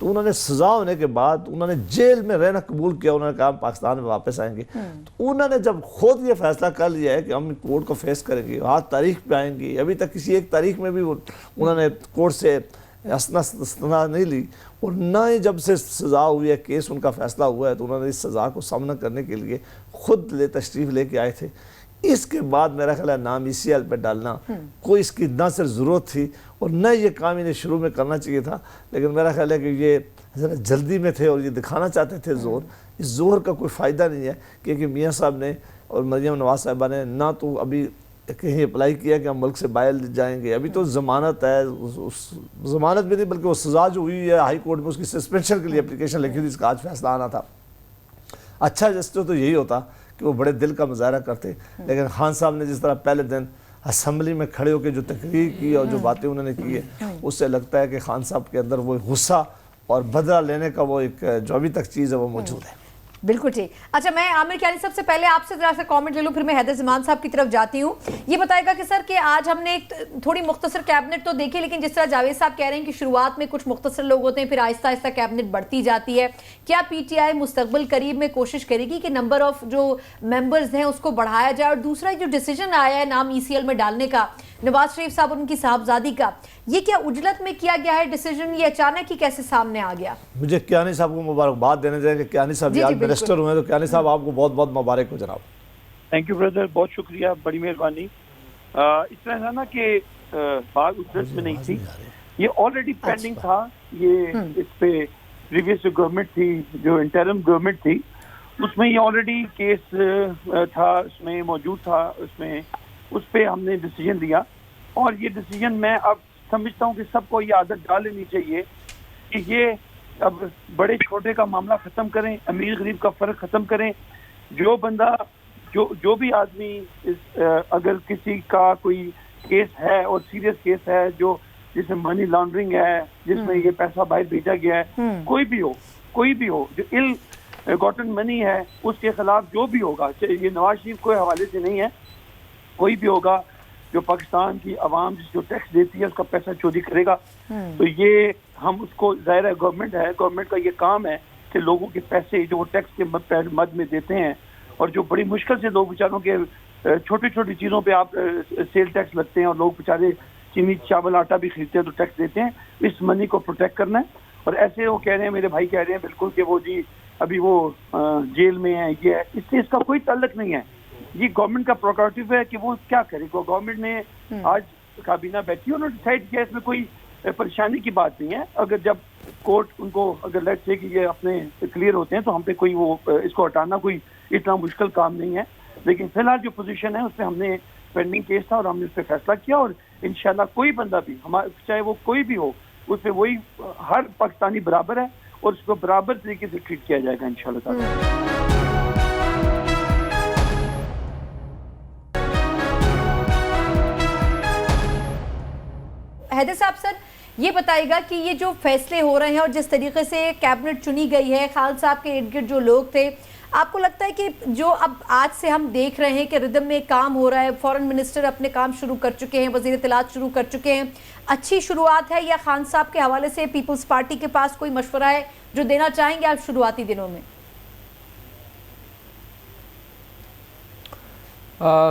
تو انہوں نے سزا ہونے کے بعد انہوں نے جیل میں رہنا قبول کیا، انہوں نے کہا ہم پاکستان میں واپس آئیں گے. تو انہوں نے جب خود یہ فیصلہ کر لیا ہے کہ ہم کورٹ کو فیس کریں گے، آج تاریخ پہ آئیں گے، ابھی تک کسی ایک تاریخ میں بھی انہوں نے کورٹ سے استثنا نہیں لی، اور نہ ہی جب سے سزا ہوئی ہے، کیس ان کا فیصلہ ہوا ہے، تو انہوں نے اس سزا کو سامنا کرنے کے لیے خود تشریف لے کے آئے تھے. اس کے بعد میرا خیال ہے نام ECL پہ ڈالنا کوئی اس کی نہ صرف ضرورت تھی اور نہ یہ کام انہیں شروع میں کرنا چاہیے تھا، لیکن میرا خیال ہے کہ یہ ذرا جلدی میں تھے اور یہ دکھانا چاہتے تھے زور. اس زور کا کوئی فائدہ نہیں ہے، کیونکہ میاں صاحب نے اور مریم نواز صاحبہ نے نہ تو ابھی کہیں اپلائی کیا کہ ہم ملک سے باہر جائیں گے، ابھی تو ضمانت ہے، ضمانت بھی نہیں بلکہ وہ سزا جو ہوئی ہے ہائی کورٹ میں اس کی سسپینشن کے لیے اپلیکیشن لکھی تھی، اس کا آج فیصلہ آنا تھا. اچھا جسٹس تو یہی ہوتا کہ وہ بڑے دل کا مظاہرہ کرتے، لیکن خان صاحب نے جس طرح پہلے دن اسمبلی میں کھڑے ہو کے جو تقریر کی اور جو باتیں انہوں نے کی ہے، اس سے لگتا ہے کہ خان صاحب کے اندر وہ غصہ اور بدلہ لینے کا وہ ایک جو ابھی تک چیز ہے وہ موجود ہے. بالکل ٹھیک. اچھا میں عامر کیانی سب سے پہلے آپ سے ذرا سا کامنٹ لے لوں، پھر میں حیدر زمان صاحب کی طرف جاتی ہوں. یہ بتائے گا کہ سر کہ آج ہم نے ایک تھوڑی مختصر کیبنٹ تو دیکھی، لیکن جس طرح جاوید صاحب کہہ رہے ہیں کہ شروعات میں کچھ مختصر لوگ ہوتے ہیں، پھر آہستہ آہستہ کیبنٹ بڑھتی جاتی ہے. کیا PTI مستقبل قریب میں کوشش کرے گی کہ نمبر آف جو ممبرز ہیں اس کو بڑھایا جائے؟ اور دوسرا جو ڈیسیجن آیا ہے نام ECL میں ڈالنے کا نواز شریف صاحب اور ان کی صاحبزادی کا، یہ کیا اجلت میں کیا گیا ہے ڈیسیجن، یہ اچانک ہی کیسے سامنے آ گیا؟ مجھے کیانی صاحب کو مبارکباد دینے جائیں کہ کیانی صاحب آج منسٹر ہوئے، تو کیانی صاحب آپ کو بہت بہت مبارک ہو جناب. تھینک یو بردر، بہت شکریہ، بڑی مہربانی. اس طرح تھا نا کہ بات اجلت میں نہیں تھی، یہ آلریڈی پینڈنگ تھا. یہ اس پہ پریویس جو گورنمنٹ تھی، جو انٹرم گورنمنٹ تھی، اس میں یہ آلریڈی کیس تھا، اس میں موجود تھا، اس پہ ہم نے ڈیسیجن لیا. اور یہ ڈیسیجن میں اب سمجھتا ہوں کہ سب کو یہ عادت ڈال لینی چاہیے کہ یہ اب بڑے چھوٹے کا معاملہ ختم کریں، امیر غریب کا فرق ختم کریں. جو بندہ جو بھی آدمی اگر کسی کا کوئی کیس ہے اور سیریس کیس ہے، جو جس میں منی لانڈرنگ ہے، جس میں یہ پیسہ باہر بھیجا گیا ہے، کوئی بھی ہو جو ال گاٹن منی ہے، اس کے خلاف جو بھی ہوگا، یہ نواز شریف کے حوالے سے نہیں ہے، کوئی بھی ہوگا جو پاکستان کی عوام جو ٹیکس دیتی ہے اس کا پیسہ چوری کرے گا، تو یہ ہم اس کو، ظاہر ہے گورنمنٹ کا یہ کام ہے کہ لوگوں کے پیسے جو وہ ٹیکس کے مد میں دیتے ہیں، اور جو بڑی مشکل سے لوگ بیچاروں کے چھوٹی چیزوں پہ آپ سیل ٹیکس لگتے ہیں، اور لوگ بیچارے چینی چاول آٹا بھی خریدتے ہیں تو ٹیکس دیتے ہیں، اس منی کو پروٹیکٹ کرنا ہے. اور ایسے وہ کہہ رہے ہیں، میرے بھائی کہہ رہے ہیں بالکل کہ وہ جی ابھی وہ جیل میں ہے، یہ ہے، اس سے اس کا کوئی تعلق نہیں ہے. یہ گورنمنٹ کا پروگریٹو ہے کہ وہ کیا کرے. گورنمنٹ نے آج کابینہ بیٹھی، انہوں نے ڈیسائیڈ کیا، اس میں کوئی پریشانی کی بات نہیں ہے. اگر جب کورٹ ان کو اگر لیٹ سے کہ یہ اپنے کلیئر ہوتے ہیں تو ہم پہ کوئی وہ اس کو ہٹانا کوئی اتنا مشکل کام نہیں ہے. لیکن فی الحال جو پوزیشن ہے اس میں ہم نے پینڈنگ کیس تھا اور ہم نے اس پہ فیصلہ کیا، اور انشاءاللہ کوئی بندہ بھی چاہے وہ کوئی بھی ہو، اس پہ وہی ہر پاکستانی برابر ہے اور اس کو برابر طریقے سے ٹریٹ کیا جائے گا انشاءاللہ تعالی. حیدر صاحب سر یہ بتائے گا کہ یہ جو فیصلے ہو رہے ہیں اور جس طریقے سے کیبنٹ چنی گئی ہے، خان صاحب کے ارد گرد جو لوگ تھے، آپ کو لگتا ہے کہ جو اب آج سے ہم دیکھ رہے ہیں کہ ردم میں کام ہو رہا ہے، فورن منسٹر اپنے کام شروع کر چکے ہیں، وزیر اطلاعات شروع کر چکے ہیں، اچھی شروعات ہے، یا خان صاحب کے حوالے سے پیپلز پارٹی کے پاس کوئی مشورہ ہے جو دینا چاہیں گے آپ شروعاتی دنوں میں؟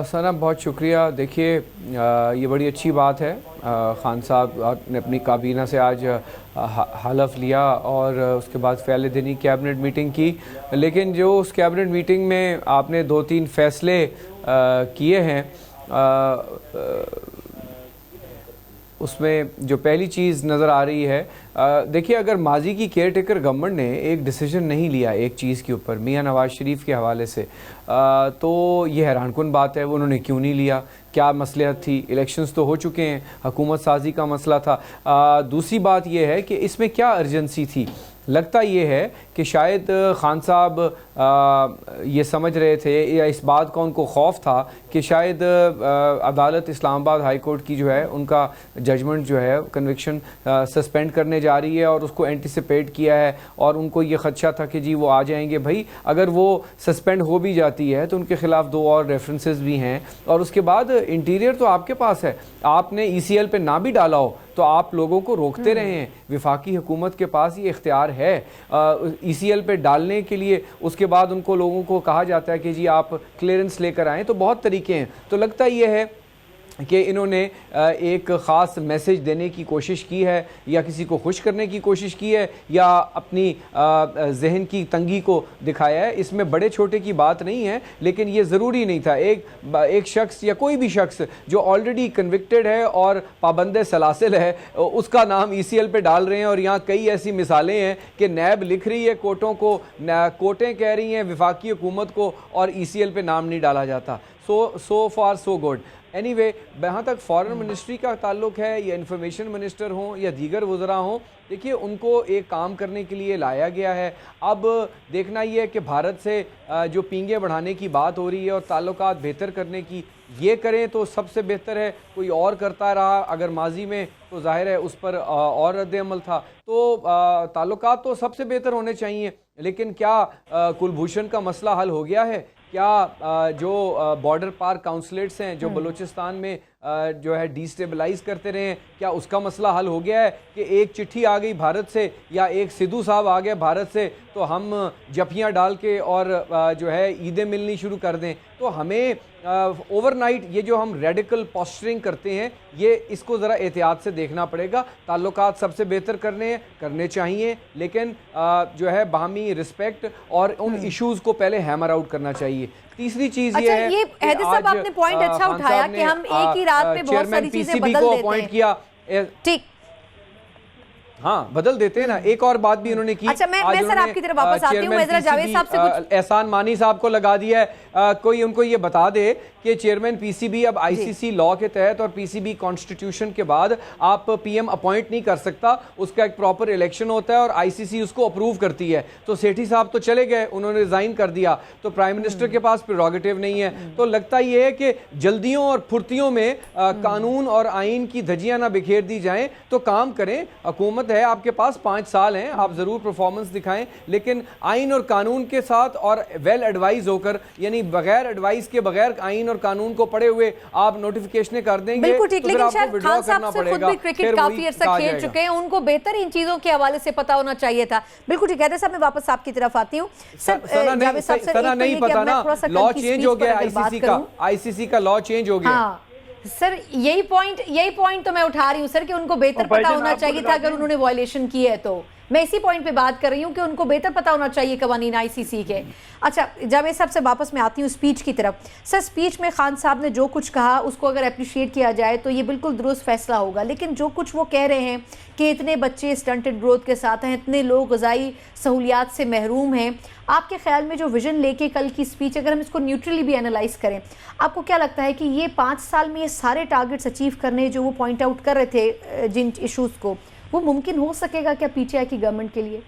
ثنا بہت شکریہ. دیکھیے یہ بڑی اچھی بات ہے، خان صاحب نے اپنی کابینہ سے آج حلف لیا اور اس کے بعد پہلے دن ہی کیبنٹ میٹنگ کی. لیکن جو اس کیبنٹ میٹنگ میں آپ نے 2-3 فیصلے کیے ہیں، اس میں جو پہلی چیز نظر آ رہی ہے، دیکھیے اگر ماضی کی کیئر ٹیکر گورنمنٹ نے ایک ڈیسیجن نہیں لیا ایک چیز کے اوپر میاں نواز شریف کے حوالے سے، تو یہ حیران کن بات ہے. انہوں نے کیوں نہیں لیا؟ کیا مصلحت تھی؟ الیکشنز تو ہو چکے ہیں، حکومت سازی کا مسئلہ تھا. دوسری بات یہ ہے کہ اس میں کیا ارجنسی تھی؟ لگتا یہ ہے کہ شاید خان صاحب یہ سمجھ رہے تھے، یا اس بات کا ان کو خوف تھا کہ شاید عدالت اسلام آباد ہائی کورٹ کی جو ہے ان کا ججمنٹ جو ہے کنوکشن سسپینڈ کرنے جا رہی ہے، اور اس کو اینٹیسپیٹ کیا ہے، اور ان کو یہ خدشہ تھا کہ جی وہ آ جائیں گے. بھائی اگر وہ سسپینڈ ہو بھی جاتی ہے تو ان کے خلاف 2 اور ریفرنسز بھی ہیں، اور اس کے بعد انٹیریئر تو آپ کے پاس ہے. آپ نے ECL پہ نہ بھی ڈالا ہو تو آپ لوگوں کو روکتے رہے ہیں. وفاقی حکومت کے پاس یہ اختیار ہے ECL پہ ڈالنے کے لیے. اس کے بعد ان کو لوگوں کو کہا جاتا ہے کہ جی آپ کلیئرنس لے کر آئیں. تو بہت طریقے ہیں. تو لگتا یہ ہے کہ انہوں نے ایک خاص میسیج دینے کی کوشش کی ہے, یا کسی کو خوش کرنے کی کوشش کی ہے, یا اپنی ذہن کی تنگی کو دکھایا ہے. اس میں بڑے چھوٹے کی بات نہیں ہے, لیکن یہ ضروری نہیں تھا. ایک شخص یا کوئی بھی شخص جو آلریڈی کنوکٹڈ ہے اور پابند سلاسل ہے, اس کا نام ECL پہ ڈال رہے ہیں. اور یہاں کئی ایسی مثالیں ہیں کہ نیب لکھ رہی ہے کوٹوں کو, کوٹیں کہہ رہی ہیں وفاقی حکومت کو, اور ECL پہ نام نہیں ڈالا جاتا. So far so good. Anyway, جہاں تک فارن منسٹری کا تعلق ہے, یا انفارمیشن منسٹر ہوں یا دیگر وزراء ہوں, دیکھیے ان کو ایک کام کرنے کے لیے لایا گیا ہے. اب دیکھنا یہ ہے کہ بھارت سے جو پینگے بڑھانے کی بات ہو رہی ہے اور تعلقات بہتر کرنے کی, یہ کریں تو سب سے بہتر ہے. کوئی اور کرتا رہا اگر ماضی میں, تو ظاہر ہے اس پر اور رد عمل تھا. تو تعلقات تو سب سے بہتر ہونے چاہیے. لیکن کیا کلبھوشن کا مسئلہ حل ہو گیا ہے؟ کیا جو بارڈر پار کاؤنسلیٹس ہیں جو بلوچستان میں جو ہے ڈیسٹیبلائز کرتے رہے ہیں, کیا اس کا مسئلہ حل ہو گیا ہے کہ ایک چٹھی آ گئی بھارت سے, یا ایک سدھو صاحب آ گئے بھارت سے, تو ہم جفیاں ڈال کے اور جو ہے عیدیں ملنی شروع کر دیں؟ تو ہمیں اوور نائٹ یہ جو ہم ریڈیکل پوسچرنگ کرتے ہیں, یہ اس کو ذرا احتیاط سے دیکھنا پڑے گا. تعلقات سب سے بہتر کرنے چاہیے, لیکن جو ہے باہمی رسپیکٹ اور ان ایشوز کو پہلے ہیمر آؤٹ کرنا چاہیے. تیسری چیز یہ ہے کہ صاحب آپ نے پوائنٹ اچھا اٹھایا کہ ہم ایک ہی رات میں بہت ساری چیزیں بدل دیتے ہیں. ٹھیک, ہاں بدل دیتے ہیں نا. ایک اور بات بھی انہوں نے کی. اچھا میں سر آپ کی طرف واپس آتی ہوں. میں ذرا جاوید صاحب سے کچھ احسان مانی صاحب کو لگا دیا ہے. کوئی ان کو یہ بتا دے کہ چیئرمین PCB اب ICC لاء کے تحت اور PCB کانسٹیٹیوشن کے بعد آپ PM اپوائنٹ نہیں کر سکتا. اس کا ایک پراپر الیکشن ہوتا ہے اور ICC اس کو اپروو کرتی ہے. تو سیٹھی صاحب تو چلے گئے, انہوں نے ریزائن کر دیا, تو پرائم منسٹر کے پاس پریروگیٹو نہیں ہے. تو لگتا یہ ہے کہ جلدیوں اور پھرتیوں میں قانون اور آئین کی دھجیاں نہ بکھیر دی جائیں. تو کام کریں, حکومت ہے آپ کے پاس, 5 سال ہیں, آپ ضرور پرفارمنس دکھائیں, لیکن آئین اور قانون کے ساتھ اور ویل ایڈوائز ہو کر, یعنی بغیر ایڈوائز کے, بغیر آئین اور قانون کو پڑھے ہوئے آپ نوٹیفیکیشنیں کر دیں گے. بالکل ٹھیک, لیکن شاید خان صاحب سے خود بھی کرکٹ کافی عرصہ کھیل چکے ہیں, ان کو بہتر ان چیزوں کے حوالے سے پتا ہونا چاہیے تھا. بالکل ٹھیک ہے صاحب, میں واپس آپ کی طرف آتی ہوں. سر نہیں پتا نا, لاء چینج ہو گیا ICC کا لاء چینج ہو گیا. سر یہی پوائنٹ تو میں اٹھا رہی ہوں سر, کہ ان کو بہتر پتا ہونا چاہیے تھا اگر انہوں نے وائلیشن کی ہے. تو میں اسی پوائنٹ پہ بات کر رہی ہوں کہ ان کو بہتر پتا ہونا چاہیے قوانین ICC کے. اچھا جاوید صاحب سے واپس میں آتی ہوں سپیچ کی طرف. سر سپیچ میں خان صاحب نے جو کچھ کہا اس کو اگر اپریشیٹ کیا جائے تو یہ بالکل درست فیصلہ ہوگا. لیکن جو کچھ وہ کہہ رہے ہیں کہ اتنے بچے سٹنٹڈ گروتھ کے ساتھ ہیں, اتنے لوگ غذائی سہولیات سے محروم ہیں, آپ کے خیال میں جو ویژن لے کے کل کی سپیچ, اگر ہم اس کو نیوٹرلی بھی انالائز کریں, آپ کو کیا لگتا ہے کہ یہ 5 سال میں یہ سارے ٹارگٹس اچیو کرنے جو وہ پوائنٹ آؤٹ کر رہے تھے جن ایشوز کو, وہ ممکن ہو سکے گا کیا PTI کی گورنمنٹ کے لیے؟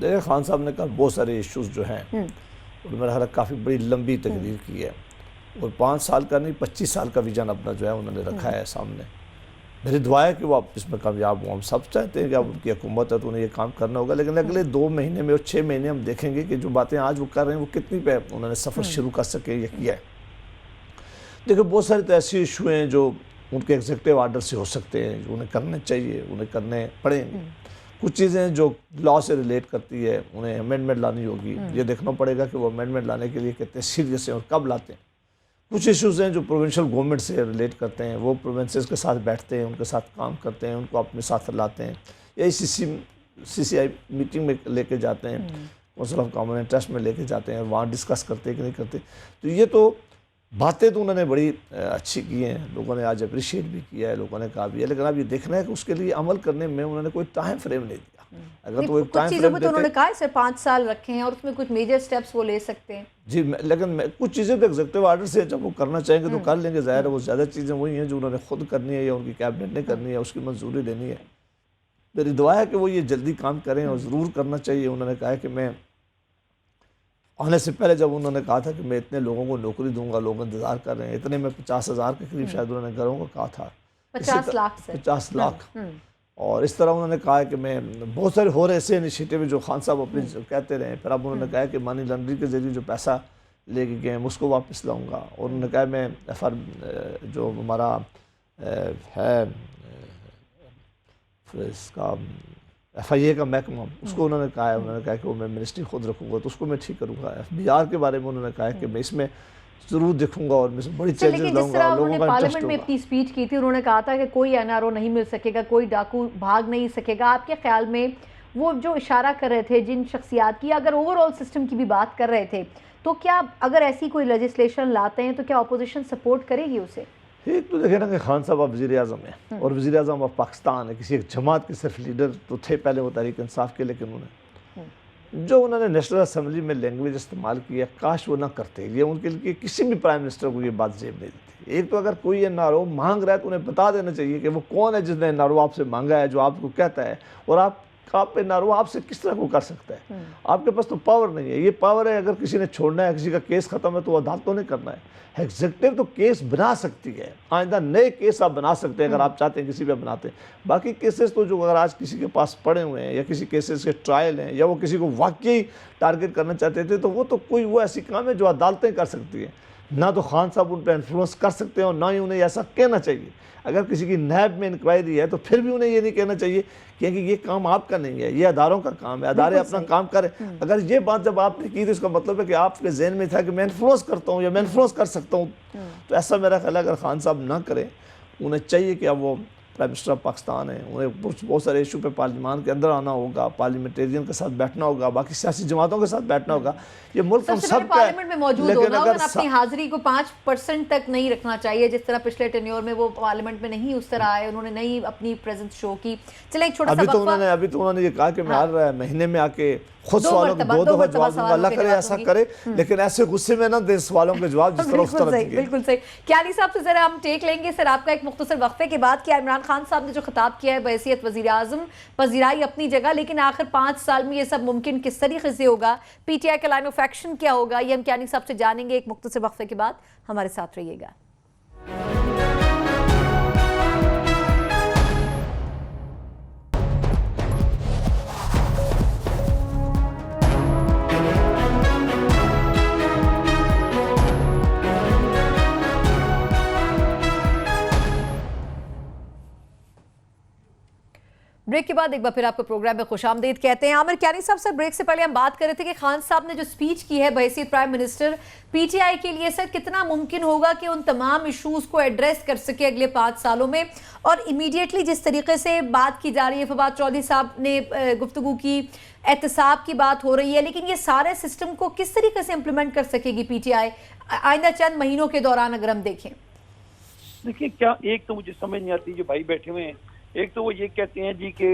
دیکھیں خان صاحب نے کہا بہت سارے ایشوز جو ہیں, اور میرا خیال کافی بڑی لمبی تقریر کی ہے, اور 5 سال کا نہیں 25 سال کا ویژن اپنا جو ہے انہوں نے رکھا ہے سامنے. میری دعا ہے کہ وہ اس میں کامیاب ہوں. ہم سب چاہتے ہیں کہ اب ان کی حکومت ہے تو انہیں یہ کام کرنا ہوگا, لیکن اگلے 2 مہینے میں اور 6 مہینے ہم دیکھیں گے کہ جو باتیں آج وہ کر رہے ہیں وہ کتنی پہ انہوں نے سفر شروع کر سکے یہ کیا ہے. دیکھیں بہت سارے تو ایسے ایشو ہیں جو ان کے ایگزیکٹو آرڈر سے ہو سکتے ہیں, جو انہیں کرنے چاہیے, انہیں کرنے پڑیں گے. کچھ چیزیں جو لاء سے ریلیٹ کرتی ہے انہیں امینڈمنٹ لانی ہوگی, یہ دیکھنا پڑے گا کہ وہ امینڈمنٹ لانے کے لیے کتنے سیریس ہیں اور کب لاتے ہیں. کچھ ایشوز ہیں جو پروونشل گورنمنٹ سے ریلیٹ کرتے ہیں, وہ پروونسز کے ساتھ بیٹھتے ہیں, ان کے ساتھ کام کرتے ہیں, ان کو اپنے ساتھ لاتے ہیں, یا CCI میٹنگ میں لے کے جاتے ہیں, کونسل آف کامن انٹرسٹ میں لے کے جاتے ہیں, وہاں ڈسکس کرتے ہیں کہ نہیں کرتے. تو یہ تو باتیں تو انہوں نے بڑی اچھی کی ہیں, لوگوں نے آج اپریشیٹ بھی کیا ہے, لوگوں نے کہا بھی ہے, لیکن اب یہ دیکھنا ہے کہ اس کے لیے عمل کرنے میں انہوں نے کوئی ٹائم فریم نہیں دیا. اگر تو ایک ٹائم فریم دیتے, انہوں نے کہا سر 5 سال رکھے ہیں اور اس میں کچھ میجر سٹیپس وہ لے سکتے ہیں. جی لیکن کچھ چیزیں تو ایگزیکٹو آرڈر سے جب وہ کرنا چاہیں گے تو کر لیں گے. ظاہر ہے وہ زیادہ چیزیں وہی ہیں جو انہوں نے خود کرنی ہے یا ان کی کیبنٹ نے کرنی ہے, اس کی منظوری لینی ہے. میری دعا ہے کہ وہ یہ جلدی کام کریں اور ضرور کرنا چاہیے. انہوں نے کہا کہ میں آنے سے پہلے جب انہوں نے کہا تھا کہ میں اتنے لوگوں کو نوکری دوں گا, لوگ انتظار کر رہے ہیں, اتنے میں 50,000 کے قریب شاید انہوں نے گھروں کو کہا تھا, 50 لاکھ سے 50 لاکھ. اور اس طرح انہوں نے کہا کہ میں بہت سارے ہو رہے ایسے انیشیٹیو جو خان صاحب اپنے کہتے رہے. پھر اب انہوں نے کہا کہ منی لانڈرنگ کے ذریعے جو پیسہ لے کے گئے ہیں اس کو واپس لاؤں گا. اور انہوں نے کہا میں جو ہمارا ہے پھر اس کا FIA کا محکمہ اس کو انہوں نے کہا کہ وہ میں منسٹری خود رکھوں گا تو اس کو میں ٹھیک کروں گا. FBR کے بارے میں انہوں نے کہا کہ میں اس میں ضرور دیکھوں گا اور میں بڑی چینجز لاؤں گا, لوگوں کا انٹرسٹ پارلیمنٹ میں ہوگا. اپنی سپیچ کی تھی, انہوں نے کہا تھا کہ کوئی NRO نہیں مل سکے گا, کوئی ڈاکو بھاگ نہیں سکے گا. آپ کے خیال میں وہ جو اشارہ کر رہے تھے جن شخصیات کی, اگر اوور آل سسٹم کی بھی بات کر رہے تھے, تو کیا اگر ایسی کوئی لیجسلیشن لاتے ہیں تو کیا اپوزیشن سپورٹ کرے گی اسے؟ ایک تو دیکھیں نا کہ خان صاحب اب وزیر اعظم ہیں اور وزیر اعظم اب پاکستان ہے. کسی ایک جماعت کے صرف لیڈر تو تھے پہلے وہ تحریک انصاف کے, لیکن انہوں نے نیشنل اسمبلی میں لینگویج استعمال کی ہے, کاش وہ نہ کرتے. یہ ان کے لیے کسی بھی پرائم منسٹر کو یہ بات زیب نہیں دیتی. ایک تو اگر کوئی NRO مانگ رہا ہے تو انہیں بتا دینا چاہیے کہ وہ کون ہے جس نے NRO آپ سے مانگا ہے, جو آپ کو کہتا ہے, اور آپ NRO آپ سے کس طرح کو کر سکتا ہے. آپ کے پاس تو پاور نہیں ہے. یہ پاور ہے اگر کسی نے چھوڑنا ہے, کسی کا کیس ختم ہے تو وہ عدالتوں نے کرنا ہے. ایگزیکٹو تو کیس بنا سکتی ہے, آئندہ نئے کیس آپ بنا سکتے ہیں اگر آپ چاہتے ہیں, کسی پہ بناتے ہیں. باقی کیسز تو جو اگر آج کسی کے پاس پڑے ہوئے ہیں یا کسی کیسز کے ٹرائل ہیں یا وہ کسی کو واقعی ٹارگٹ کرنا چاہتے تھے, تو وہ ایسی کام ہے جو عدالتیں کر سکتی ہیں. نہ تو خان صاحب ان پہ انفلوئنس کر سکتے ہیں اور نہ ہی انہیں ایسا کہنا چاہیے. اگر کسی کی نیب میں انکوائری ہے تو پھر بھی انہیں یہ نہیں کہنا چاہیے کہ یہ کام آپ کا نہیں ہے, یہ اداروں کا کام ہے, ادارے اپنا کام کریں. اگر یہ بات جب آپ نے کی تو اس کا مطلب ہے کہ آپ کے ذہن میں تھا کہ میں انفلوئنس کرتا ہوں یا میں انفلوئنس کر سکتا ہوں. تو ایسا میرا خیال ہے اگر خان صاحب نہ کریں, انہیں چاہیے کہ اب وہ پرائم منسٹر آف پاکستان ہیں, انہیں بہت سارے ایشو پہ پارلیمان کے اندر آنا ہوگا, پارلیمنٹیرین کے ساتھ بیٹھنا ہوگا, باقی سیاسی جماعتوں کے ساتھ بیٹھنا ہوگا. یہ ملک ہم سب کا ہے, پارلیمنٹ میں موجود ہونا ہوگا, لیکن اپنی حاضری کو 5% تک نہیں رکھنا چاہیے, جس طرح پچھلے ٹینیور میں وہ پارلیمنٹ میں نہیں اس طرح آئے, انہوں نے نہیں اپنی پریزنس شو کی. چلیں ایک چھوٹا سا وقفہ. ابھی تو انہوں نے یہ کہا کہ میں ہر مہینے میں آ کے خود سوالوں کے 2 دفعہ جواب دوں گا. اللہ کرے ایسا کرے, لیکن ایسے غصے میں نہ دے سوالوں کے جواب جس طرح اس طرح دیے. بالکل صحیح. کیانی صاحب سے ذرا ہم ٹیک لیں گے. سر آپ کا ایک مختصر وقفے کے بعد کیا عمران خان صاحب نے جو خطاب کیا ہے بحیثیت وزیر اعظم, پذیرائی اپنی جگہ, لیکن آخر 5 سال میں یہ سب ممکن کس طریقے سے ہوگا, PTI کا لائن آف ایکشن کیا ہوگا, یہ ہم کیانی صاحب سے جانیں گے ایک مختصر وقفے کے بعد. ہمارے ساتھ رہیے گا. بریک کے بعد ایک بار پھر آپ کو پروگرام میں خوش آمدید کہتے ہیں. عامر کیانی صاحب, سر بریک سے پہلے ہم بات کر رہے تھے کہ خان صاحب نے جو سپیچ کی ہے بحیثیت پرائم منسٹر, PTI کے لیے سر کتنا ممکن ہوگا کہ ان تمام ایشوز کو ایڈریس کر سکے اگلے 5 سالوں میں, اور امیڈیٹلی جس طریقے سے بات کی جا رہی ہے, فواد چودھری صاحب نے گفتگو کی, احتساب کی بات ہو رہی ہے, لیکن یہ سارے سسٹم کو کس طریقے سے امپلیمنٹ کر سکے گی PTI آئندہ چند مہینوں کے دوران اگر ہم دیکھیں؟ دیکھیں کیا, ایک تو مجھے سمجھ نہیں آتی جو بھائی بیٹھے ہوئے ہیں, ایک تو وہ یہ کہتے ہیں جی کہ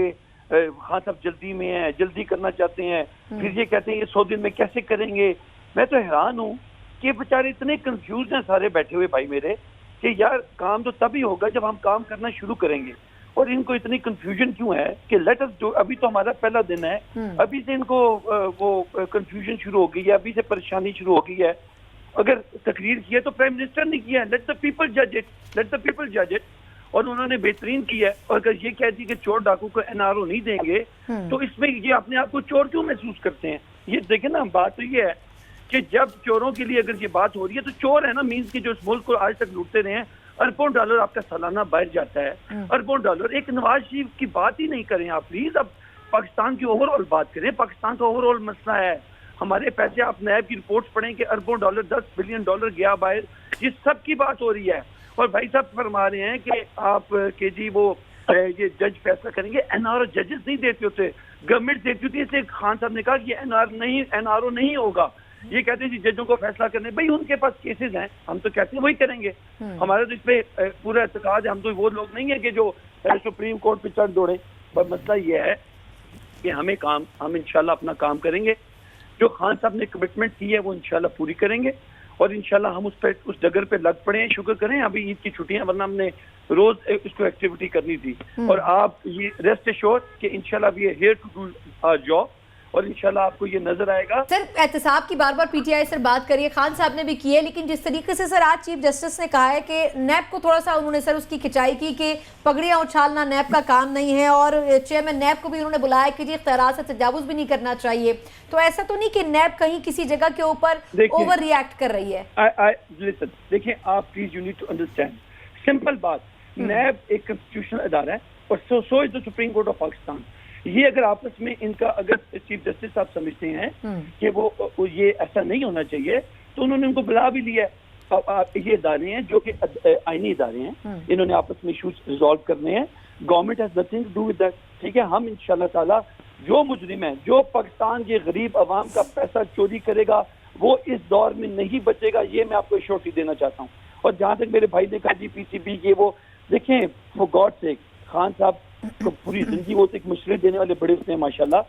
خان صاحب جلدی میں ہیں, جلدی کرنا چاہتے ہیں, پھر یہ کہتے ہیں یہ 100 دن میں کیسے کریں گے. میں تو حیران ہوں کہ بیچارے اتنے کنفیوز ہیں سارے بیٹھے ہوئے بھائی میرے, کہ یار کام تو تبھی ہوگا جب ہم کام کرنا شروع کریں گے, اور ان کو اتنی کنفیوژن کیوں ہے کہ لیٹ اس جو ابھی تو ہمارا پہلا دن ہے, ابھی سے ان کو وہ کنفیوژن شروع ہو گئی ہے, ابھی سے پریشانی شروع ہو گئی ہے. اگر تقریر کی ہے تو پرائم منسٹر نے کیا ہے, لیٹ دا پیپل جج اٹ, لیٹ دا پیپل جج اٹ, اور انہوں نے بہترین کی ہے. اور اگر یہ کہتی کہ چور ڈاکو کو NRO نہیں دیں گے تو اس میں یہ اپنے آپ کو چور کیوں محسوس کرتے ہیں؟ یہ دیکھیں نا, بات تو یہ ہے کہ جب چوروں کے لیے اگر یہ بات ہو رہی ہے تو چور ہے نا, مینس کہ جو اس ملک کو آج تک لوٹتے رہے ہیں, اربوں ڈالر آپ کا سالانہ باہر جاتا ہے, اربوں ڈالر. ایک نواز شریف کی بات ہی نہیں کریں آپ پلیز, اب پاکستان کی اوور آل بات کریں. پاکستان کا اوور آل مسئلہ ہے, ہمارے پیسے, آپ نیب کی رپورٹس پڑھیں کہ اربوں ڈالر, $10 بلین گیا باہر, یہ سب کی بات ہو رہی ہے. اور بھائی صاحب فرما رہے ہیں کہ آپ کہ جی وہ یہ جج فیصلہ کریں گے. NRO ججز نہیں دیتے ہوتے, گورنمنٹ دیتی ہوتی ہے. اس لیے خان صاحب نے کہا کہ NRO نہیں ہوگا. یہ کہتے ہیں جی ججوں کو فیصلہ کرنے, بھائی ان کے پاس کیسز ہیں, ہم تو کہتے ہیں وہی کریں گے. ہمارا تو اس پہ پورا اعتقاد ہے, ہم تو وہ لوگ نہیں ہیں کہ جو سپریم کورٹ پہ چڑھ دوڑیں. پر مسئلہ یہ ہے کہ ہم انشاءاللہ اپنا کام کریں گے. جو خان صاحب نے کمٹمنٹ کی ہے وہ انشاءاللہ پوری کریں گے, اور انشاءاللہ ہم اس ڈگر پہ لگ پڑے ہیں. شکر کریں ابھی عید کی چھٹیاں, ورنہ ہم نے روز اس کو ایکٹیویٹی کرنی تھی. اور آپ یہ ریسٹ ایشور کہ انشاءاللہ we are here to do our job, اور انشاءاللہ آپ کو یہ نظر آئے گا. سر احتساب کی بار بار PTI سر بات کریے, خان صاحب نے بھی کی ہے, لیکن جس طریقے سے سر آج چیف جسٹس نے کہا ہے کہ نیب کو تھوڑا سا انہوں نے سر اس کی کھچائی کی کہ پگڑیاں اچھالنا نیب کا کام نہیں ہے, اور چیئرمین نیب کو بھی انہوں نے بلایا کہ جی اختیارات سے تجاوز بھی نہیں کرنا چاہیے. تو ایسا تو نہیں کہ نیب کہیں کسی جگہ کے اوپر اوور ری ایکٹ کر رہی ہے؟ دیکھیں آپ please you need to understand simple بات, نیب ایک کنسٹیٹیوشنل ادارہ ہے, اور so is the Supreme Court of Pakistan. یہ اگر آپس میں ان کا اگر چیف جسٹس صاحب سمجھتے ہیں کہ وہ یہ ایسا نہیں ہونا چاہیے تو انہوں نے ان کو بلا بھی لیا ہے. یہ ادارے ہیں جو کہ آئینی ادارے ہیں, انہوں نے آپس میں ایشوز ریزالو کرنے ہیں. Government has nothing to do with that. ٹھیک ہے, ہم انشاءاللہ تعالیٰ جو مجرم ہے, جو پاکستان کے غریب عوام کا پیسہ چوری کرے گا وہ اس دور میں نہیں بچے گا, یہ میں آپ کو ایشورٹی دینا چاہتا ہوں. اور جہاں تک میرے بھائی نے کہا جی پی سی بی یہ وہ, دیکھیں وہ گاڈ سے خان صاحب کو پوری زندگی وہ ایک مشورے دینے والے بڑے اس نے ماشاءاللہ.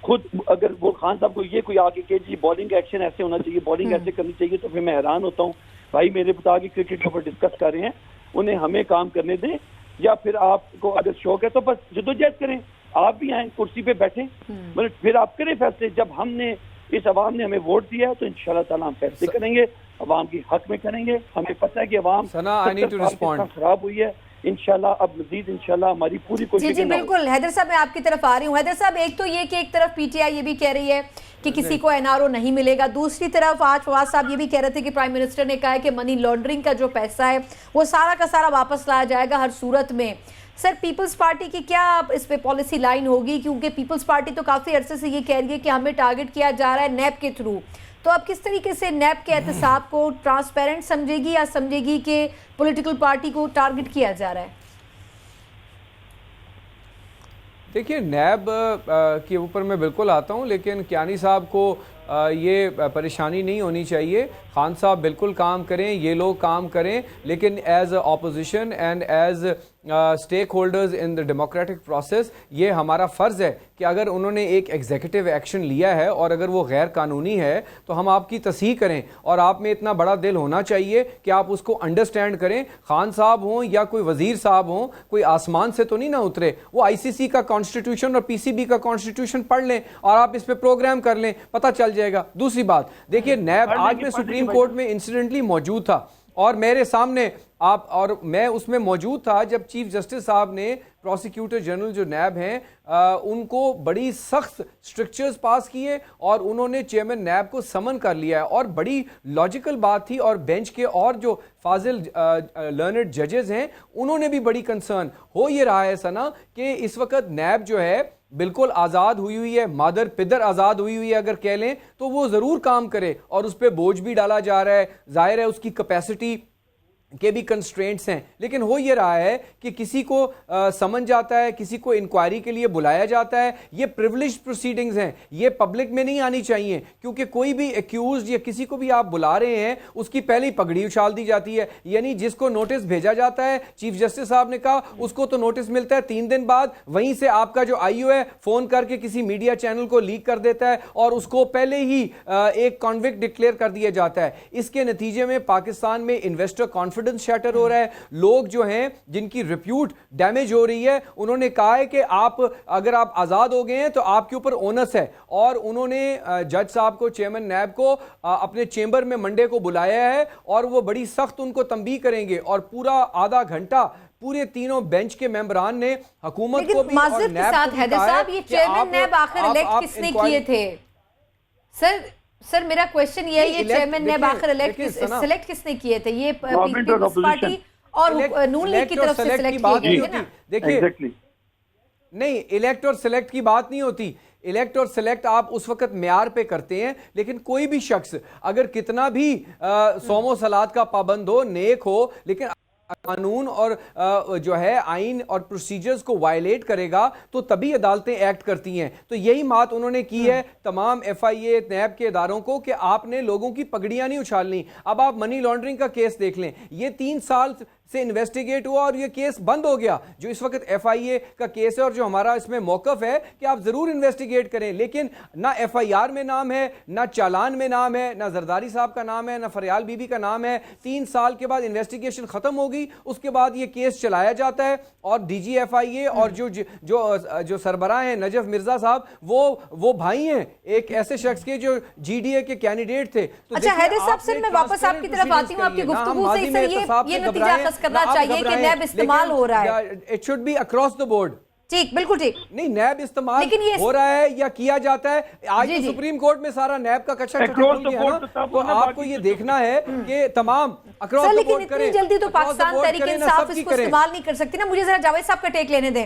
خود اگر وہ خان صاحب کو یہ کوئی آگے کہ جی بالنگ ایکشن ایسے ہونا چاہیے, بالنگ ایسے کرنی چاہیے, تو پھر میں حیران ہوتا ہوں. بھائی میرے بتا کے کرکٹ کے اوپر ڈسکس کر رہے ہیں, انہیں ہمیں کام کرنے دیں, یا پھر آپ کو اگر شوق ہے تو بس جدوجہد کریں, آپ بھی آئیں کرسی پہ بیٹھیں, مطلب پھر آپ کریں فیصلے. جب ہم نے اس عوام نے ہمیں ووٹ دیا ہے تو انشاءاللہ تعالیٰ ہم فیصلے کریں گے, عوام کی حق میں کریں گے. ہمیں پتہ ہے کہ عوام خراب ہوئی ہے, انشاءاللہ اب مزید انشاءاللہ ہماری پوری کوشش. جی بالکل. حیدر صاحب میں آپ کی طرف آ رہی ہوں. حیدر صاحب ایک تو یہ کہ ایک طرف پی ٹی آئی یہ بھی کہہ رہی ہے کہ کسی کو این آر او نہیں ملے گا, دوسری طرف آج فواد صاحب یہ بھی کہہ رہے تھے کہ پرائم منسٹر نے کہا ہے کہ منی لانڈرنگ کا جو پیسہ ہے وہ سارا کا سارا واپس لایا جائے گا ہر صورت میں. سر پیپلز پارٹی کی کیا اس پہ پالیسی لائن ہوگی, کیونکہ پیپلز پارٹی تو کافی عرصے سے یہ کہہ رہی ہے کہ ہمیں ٹارگٹ کیا جا رہا ہے نیب کے تھرو, تو اب کس طریقے سے نیب کے احتساب کو ٹرانسپیرنٹ سمجھے گی یا سمجھے گی کہ پولیٹیکل پارٹی کو ٹارگٹ کیا جا رہا ہے؟ دیکھیے نیب کے اوپر میں بالکل آتا ہوں, لیکن کیانی صاحب کو یہ پریشانی نہیں ہونی چاہیے. خان صاحب بالکل کام کریں, یہ لوگ کام کریں, لیکن as opposition and as stake holders in the democratic process یہ ہمارا فرض ہے کہ اگر انہوں نے ایک ایگزیکٹو ایکشن لیا ہے اور اگر وہ غیر قانونی ہے تو ہم آپ کی تصحیح کریں, اور آپ میں اتنا بڑا دل ہونا چاہیے کہ آپ اس کو انڈرسٹینڈ کریں. خان صاحب ہوں یا کوئی وزیر صاحب ہوں, کوئی آسمان سے تو نہیں نہ اترے. وہ آئی سی سی کا کانسٹیٹیوشن اور پی سی بی کا کانسٹیٹیوشن پڑھ لیں اور آپ اس پہ پروگرام کر لیں, پتہ چل جائے گا. دوسری بات دیکھیے, نیب آج میں سپریم کورٹ میں انسیڈنٹلی موجود تھا اور میرے سامنے آپ اور میں اس میں موجود تھا جب چیف جسٹس صاحب نے پروسیکیوٹر جنرل جو نیب ہیں ان کو بڑی سخت سٹرکچرز پاس کیے اور انہوں نے چیئرمین نیب کو سمن کر لیا ہے, اور بڑی لاجیکل بات تھی. اور بینچ کے اور جو فاضل لرنڈ ججز ہیں انہوں نے بھی بڑی کنسرن ہو یہ رہا ہے سنا کہ اس وقت نیب جو ہے بالکل آزاد ہوئی ہے, مادر پدر آزاد ہوئی ہے اگر کہہ لیں, تو وہ ضرور کام کرے. اور اس پہ بوجھ بھی ڈالا جا رہا ہے, ظاہر ہے اس کی کیپیسٹی کے بھی کنسٹرینٹس ہیں, لیکن ہو یہ رہا ہے کہ کسی کو سمجھ جاتا ہے, کسی کو انکوائری کے لیے بلایا جاتا ہے. یہ پریولیجڈ پروسیڈنگز ہیں, یہ پبلک میں نہیں آنی چاہیے, کیونکہ کوئی بھی ایکیوزڈ یا کسی کو بھی آپ بلا رہے ہیں اس کی پہلے ہی پگڑی اچھال دی جاتی ہے. یعنی جس کو نوٹس بھیجا جاتا ہے, چیف جسٹس صاحب نے کہا اس کو تو نوٹس ملتا ہے 3 دن بعد, وہیں سے آپ کا جو آئی او ہے فون کر کے کسی میڈیا چینل کو لیک کر دیتا ہے اور اس کو پہلے ہی ایک کانوکٹ ڈکلیئر کر دیا جاتا ہے. اس کے نتیجے میں پاکستان میں انویسٹر کانفیڈنس شیٹر ہو رہا ہے. لوگ جو ہیں جن کی ریپیوٹ ڈیمیج ہو رہی ہے, انہوں نے کہا ہے کہ آپ اگر آپ آزاد ہو گئے ہیں تو آپ کے اوپر اونس ہے. اور انہوں نے جج صاحب کو, چیئرمین نیب کو اپنے چیمبر میں منڈے کو بلایا ہے اور وہ بڑی سخت ان کو تنبیہ کریں گے. اور پورا آدھا گھنٹہ پورے تینوں بینچ کے ممبران نے حکومت کو بھی اور نیب کو بھی کہا ہے یہ چیئرمین نیب آخر الیکٹ کس نے کیے تھے؟ سر میرا کویشچن یہ ہے, یہ چیئرمین نیب آخر سلیکٹ کس نے کیے تھے؟ یہ پیپلز پارٹی اور نون لیگ کی طرف سے سلیکٹ کیے گئے نا. دیکھیے نہیں, الیکٹ اور سلیکٹ کی بات نہیں ہوتی. الیکٹ اور سلیکٹ آپ اس وقت معیار پہ کرتے ہیں, لیکن کوئی بھی شخص اگر کتنا بھی صوم و صلات کا پابند ہو, نیک ہو, لیکن قانون اور جو ہے آئین اور پروسیجرز کو وائلیٹ کرے گا تو تبھی عدالتیں ایکٹ کرتی ہیں. تو یہی بات انہوں نے کی ہے تمام ایف آئی اے نیب کے اداروں کو کہ آپ نے لوگوں کی پگڑیاں نہیں اچھالنی. اب آپ منی لانڈرنگ کا کیس دیکھ لیں, یہ 3 سال سے انویسٹیگیٹ ہوا اور یہ کیس بند ہو گیا. جو اس وقت ایف آئی اے کا کیس ہے اور جو ہمارا اس میں موقف ہے کہ آپ ضرور انویسٹیگیٹ کریں, لیکن نہ ایف آئی آر میں نام ہے, نہ چالان میں نام ہے, نہ زرداری صاحب کا نام ہے, نہ فریال بی بی کا نام ہے. 3 سال کے بعد انویسٹیگیشن ختم ہوگی, اس کے بعد یہ کیس چلایا جاتا ہے. اور ڈی جی ایف آئی اے اور جو سربراہ ہیں نجف مرزا صاحب, وہ بھائی ہیں ایک ایسے شخص کے جو جی ڈی اے کے کینڈیڈیٹ تھے. اچھا حیدر صاحب, سر میں واپس آپ کی طرف آتی ہوں. آپ کی گفتگو سے سر یہ نتیجہ کرنا چاہیے کہ نیب استعمال ہو رہا ہے. It should be across the board. ٹھیک, بالکل ٹھیک. نہیں, نیب استعمال ہو رہا ہے یا کیا جاتا ہے. آج تو سپریم کورٹ میں سارا نیب کا کچا کھل گیا نا, تو آپ کو یہ دیکھنا ہے کہ تمام اکراس دا بورڈ کریں. لیکن اتنی جلدی تو پاکستان تحریک انصاف اس کو استعمال نہیں کر سکتی نا. مجھے ذرا جاوید صاحب کا ٹیک لینے دیں.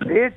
1.5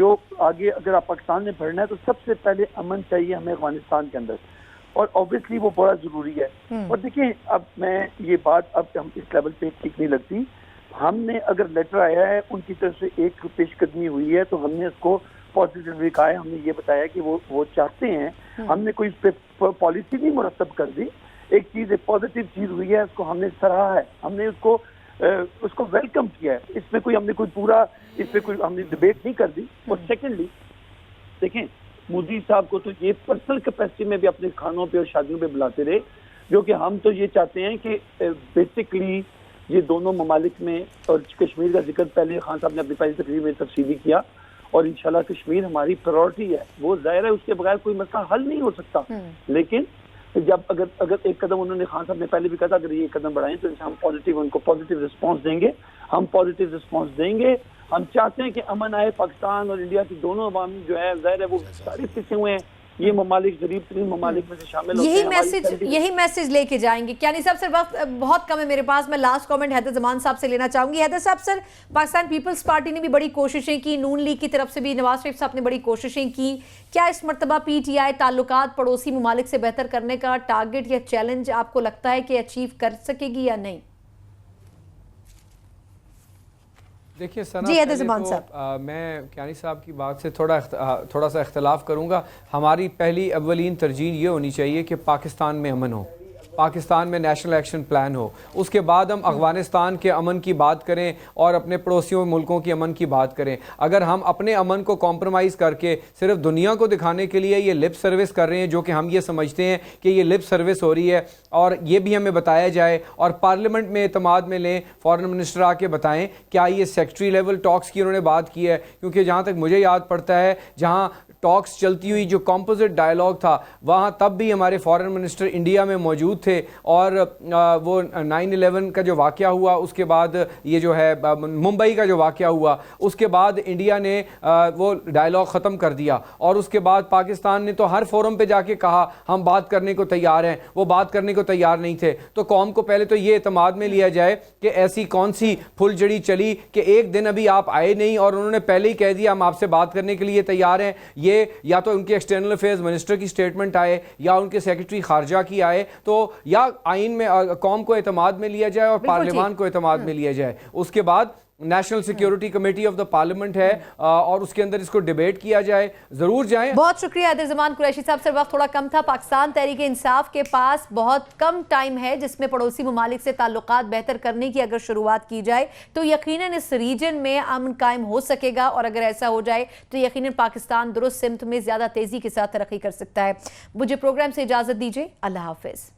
جو آگے اگر آپ پاکستان میں بڑھنا ہے تو سب سے پہلے امن چاہیے ہمیں افغانستان کے اندر، اور اوبیسلی وہ بڑا ضروری ہے۔ اور دیکھیں اب میں یہ بات اب ہم اس لیول پہ ٹھیک نہیں لگتی، ہم نے اگر لیٹر آیا ہے ان کی طرف سے ایک پیش قدمی ہوئی ہے تو ہم نے اس کو پازیٹیولی کہا ہے، ہم نے یہ بتایا کہ وہ چاہتے ہیں، ہم نے کوئی پالیسی نہیں مرتب کر دی، ایک چیز ایک پازیٹیو چیز ہوئی ہے، اس کو ہم نے سراہا ہے، ہم نے اس کو ویلکم کیا ہے، اس میں کوئی ہم نے کوئی پورا اس پہ کوئی ہم نے ڈبیٹ نہیں کر دی۔ اور سیکنڈلی دیکھیں مودی صاحب کو تو یہ پرسنل کیپیسٹی میں بھی اپنے کھانوں پہ اور شادیوں پہ بلاتے رہے، جو کہ ہم تو یہ چاہتے ہیں کہ بیسکلی یہ دونوں ممالک میں، اور کشمیر کا ذکر پہلے خان صاحب نے اپنی پہلی تقریر میں تفصیلی کیا، اور انشاءاللہ کشمیر ہماری پرائورٹی ہے، وہ ظاہر ہے اس کے بغیر کوئی مسئلہ حل نہیں ہو سکتا، لیکن جب اگر ایک قدم انہوں نے خان صاحب نے پہلے بھی کہا تھا اگر یہ ایک قدم بڑھائیں تو ہم ان کو پازیٹیو رسپانس دیں گے، ہم پازیٹیو رسپانس دیں گے۔ ہم چاہتے ہیں کہ امن آئے، پاکستان اور انڈیا کی دونوں عوام جو ہے ظاہر ہے وہ سارے پیچھے ہوئے ہیں، یہ ممالک غریب ترین ممالک میں سے شامل ہوتے ہیں۔ یہی میسج لے کے جائیں گے۔ یعنی صاحب سر وقت بہت کم ہے میرے پاس، میں لاسٹ کامنٹ حیدر زمان صاحب سے لینا چاہوں گی۔ حیدر صاحب سر، پاکستان پیپلز پارٹی نے بھی بڑی کوششیں کی، نون لیگ کی طرف سے بھی نواز شریف صاحب نے بڑی کوششیں کی، کیا اس مرتبہ پی ٹی آئی تعلقات پڑوسی ممالک سے بہتر کرنے کا ٹارگٹ یا چیلنج آپ کو لگتا ہے کہ اچیو کر سکے گی یا نہیں؟ دیکھیے ثنا، جی حیدر زمان صاحب، میں کیانی صاحب کی بات سے تھوڑا سا اختلاف کروں گا۔ ہماری پہلی اولین ترجیح یہ ہونی چاہیے کہ پاکستان میں امن ہو، پاکستان میں نیشنل ایکشن پلان ہو، اس کے بعد ہم افغانستان کے امن کی بات کریں اور اپنے پڑوسیوں ملکوں کی امن کی بات کریں۔ اگر ہم اپنے امن کو کمپرومائز کر کے صرف دنیا کو دکھانے کے لیے یہ لپ سروس کر رہے ہیں، جو کہ ہم یہ سمجھتے ہیں کہ یہ لپ سروس ہو رہی ہے، اور یہ بھی ہمیں بتایا جائے اور پارلیمنٹ میں اعتماد میں لیں، فارن منسٹر آ کے بتائیں کیا یہ سیکٹری لیول ٹاکس کی انہوں نے بات کی ہے، کیونکہ جہاں تک مجھے یاد پڑتا ہے جہاں ٹاکس چلتی ہوئی جو کمپوزٹ ڈائلاگ تھا وہاں تب بھی ہمارے فارن منسٹر انڈیا میں موجود تھے، اور وہ 9/11 کا جو واقعہ ہوا اس کے بعد یہ جو ہے ممبئی کا جو واقعہ ہوا اس کے بعد انڈیا نے وہ ڈائلاگ ختم کر دیا، اور اس کے بعد پاکستان نے تو ہر فورم پہ جا کے کہا ہم بات کرنے کو تیار ہیں، وہ بات کرنے کو تیار نہیں تھے۔ تو قوم کو پہلے تو یہ اعتماد میں لیا جائے کہ ایسی کون سی پھل جڑی چلی کہ ایک دن ابھی آپ آئے نہیں اور انہوں نے پہلے ہی کہہ دیا ہم آپ سے بات کرنے کے لیے تیار ہیں۔ یہ یا تو ان کے ایکسٹرنل افیئرز منسٹر کی سٹیٹمنٹ آئے یا ان کے سیکرٹری خارجہ کی آئے، تو یا آئین میں قوم کو اعتماد میں لیا جائے اور پارلیمان کو اعتماد میں لیا جائے، اس کے بعد national security committee of the parliament ہے اور اس کے اندر اس کو ڈیبیٹ کیا جائے، ضرور جائیں۔ بہت شکریہ حیدر زمان قریشی صاحب سر، وقت تھوڑا کم تھا۔ پاکستان تحریک انصاف کے پاس بہت کم ٹائم ہے جس میں پڑوسی ممالک سے تعلقات بہتر کرنے کی اگر شروعات کی جائے تو یقیناً اس ریجن میں امن قائم ہو سکے گا، اور اگر ایسا ہو جائے تو یقیناً پاکستان درست سمت میں زیادہ تیزی کے ساتھ ترقی کر سکتا ہے۔ مجھے پروگرام سے اجازت دیجیے، اللہ حافظ۔